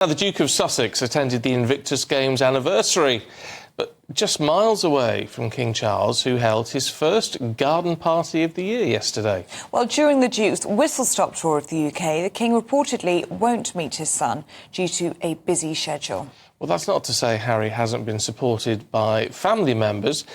Now, the Duke of Sussex attended the Invictus Games anniversary, but just miles away from King Charles, who held his first garden party of the year yesterday. Well, during the Duke's whistle-stop tour of the UK, the King reportedly won't meet his son due to a busy schedule. Well, that's not to say Harry hasn't been supported by family members.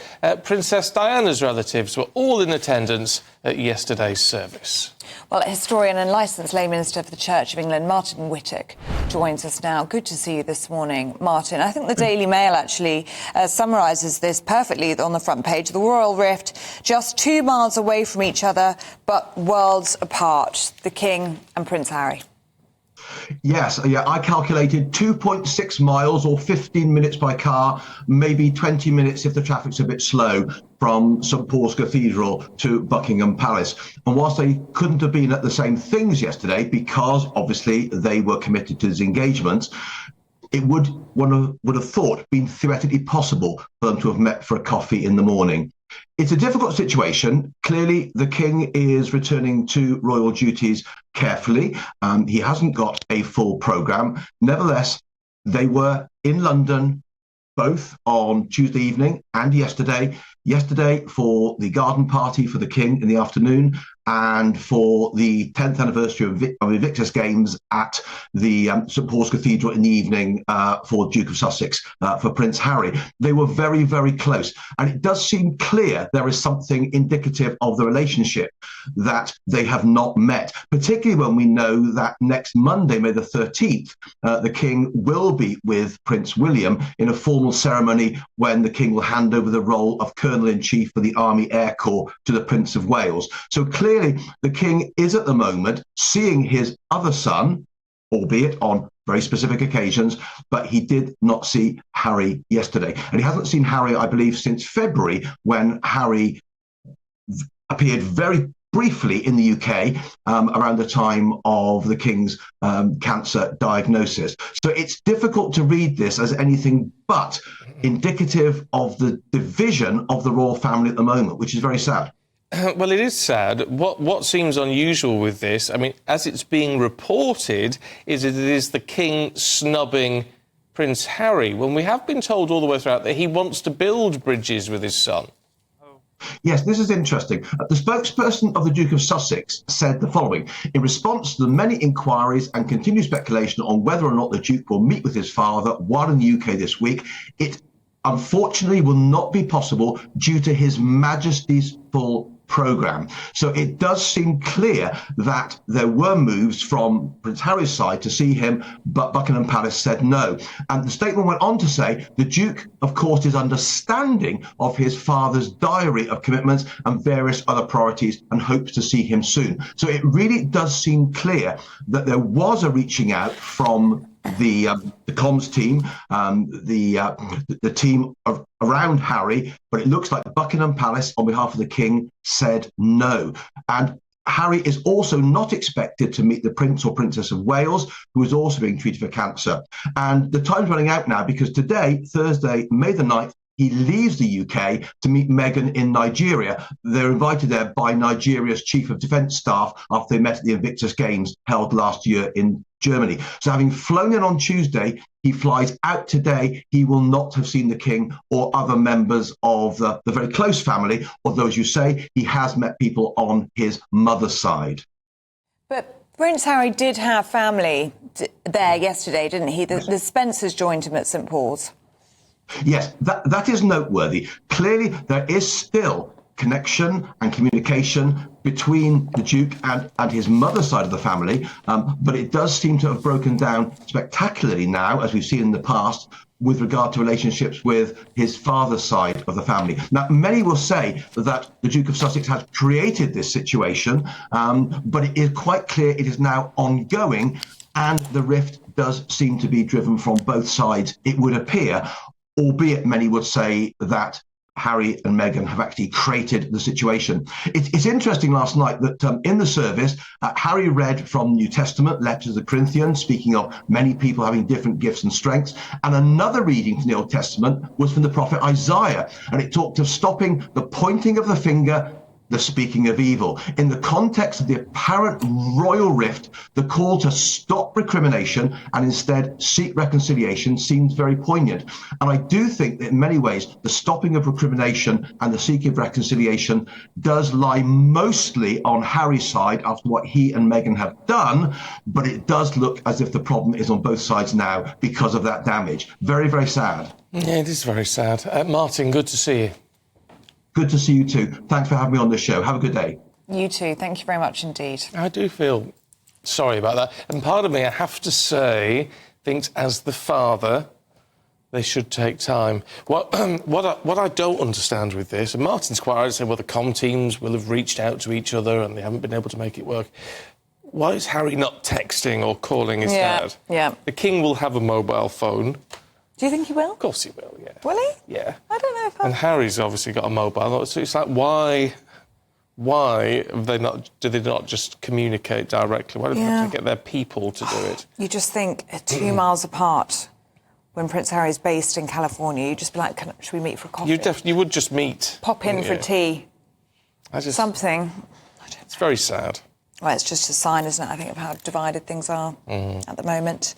Princess Diana's relatives were all in attendance at yesterday's service. Well, historian and licensed lay minister for the Church of England, Martyn Whittock, joins us now. Good to see you this morning, Martin. I think the Daily Mail actually summarises this perfectly on the front page. The royal rift, just 2 miles away from each other, but worlds apart. The King and Prince Harry. Yes, I calculated 2.6 miles or 15 minutes by car, maybe 20 minutes if the traffic's a bit slow, from St Paul's Cathedral to Buckingham Palace. And whilst they couldn't have been at the same things yesterday, because obviously they were committed to these engagements, it one would have thought been theoretically possible for them to have met for a coffee in the morning. It's a difficult situation. Clearly, the King is returning to royal duties carefully. He hasn't got a full programme. Nevertheless, they were in London both on Tuesday evening and yesterday. Yesterday for the garden party for the King in the afternoon, and for the 10th anniversary of Invictus Games at the St Paul's Cathedral in the evening for Duke of Sussex, for Prince Harry. They were very, very close. And it does seem clear there is something indicative of the relationship, that they have not met, particularly when we know that next Monday, May the 13th, the King will be with Prince William in a formal ceremony when the King will hand over the role of Colonel-in-Chief for the Army Air Corps to the Prince of Wales. So clearly, the King is at the moment seeing his other son, albeit on very specific occasions, but he did not see Harry yesterday. And he hasn't seen Harry, I believe, since February, when Harry appeared very briefly in the UK around the time of the King's cancer diagnosis. So it's difficult to read this as anything but indicative of the division of the royal family at the moment, which is very sad. Well, it is sad. What seems unusual with this, I mean, as it's being reported, is it is the King snubbing Prince Harry, when we have been told all the way throughout that he wants to build bridges with his son. Yes, this is interesting. The spokesperson of the Duke of Sussex said the following: in response to the many inquiries and continued speculation on whether or not the Duke will meet with his father while in the UK this week, it unfortunately will not be possible due to His Majesty's full programme. So it does seem clear that there were moves from Prince Harry's side to see him, but Buckingham Palace said no. And the statement went on to say the Duke, of course, is understanding of his father's diary of commitments and various other priorities and hopes to see him soon. So it really does seem clear that there was a reaching out from the comms team, the team around Harry, but it looks like Buckingham Palace, on behalf of the King, said no. And Harry is also not expected to meet the Prince or Princess of Wales, who is also being treated for cancer. And the time's running out now, because today, Thursday, May the 9th, he leaves the UK to meet Meghan in Nigeria. They're invited there by Nigeria's Chief of Defence Staff after they met at the Invictus Games held last year in Germany. So having flown in on Tuesday, he flies out today. He will not have seen the King or other members of the very close family, although, as you say, he has met people on his mother's side. But Prince Harry did have family there yesterday, didn't he? The Spencers joined him at St Paul's. Yes, that is noteworthy. Clearly, there is still connection and communication between the Duke and his mother's side of the family, but it does seem to have broken down spectacularly now, as we've seen in the past, with regard to relationships with his father's side of the family. Now, many will say that the Duke of Sussex has created this situation, but it is quite clear it is now ongoing, and the rift does seem to be driven from both sides, it would appear, albeit many would say that Harry and Meghan have actually created the situation. It's interesting last night that in the service, Harry read from the New Testament, letters to the Corinthians, speaking of many people having different gifts and strengths. And another reading from the Old Testament was from the prophet Isaiah. And it talked of stopping the pointing of the finger the speaking of evil. In the context of the apparent royal rift, the call to stop recrimination and instead seek reconciliation seems very poignant. And I do think that in many ways, the stopping of recrimination and the seeking of reconciliation does lie mostly on Harry's side after what he and Meghan have done, but it does look as if the problem is on both sides now because of that damage. Very, very sad. Yeah, it is very sad. Martyn, good to see you. Good to see you too. Thanks for having me on the show. Have a good day. You too. Thank you very much indeed. I do feel sorry about that. And part of me, I have to say, thinks as the father, they should take time. What I don't understand with this, and Martyn's quite right to say, well, the comm teams will have reached out to each other and they haven't been able to make it work. Why is Harry not texting or calling his dad? Yeah. The King will have a mobile phone. Do you think he will? Of course he will, yeah. Will he? Yeah. I don't know if And Harry's obviously got a mobile. So it's like, why have they not? Do they not just communicate directly? Why do they have to get their people to do it? You just think 2 miles apart, when Prince Harry's based in California, you'd just be like, should we meet for coffee? You would just meet. Pop in for tea. Something. It's very sad. Well, it's just a sign, isn't it, I think, of how divided things are at the moment.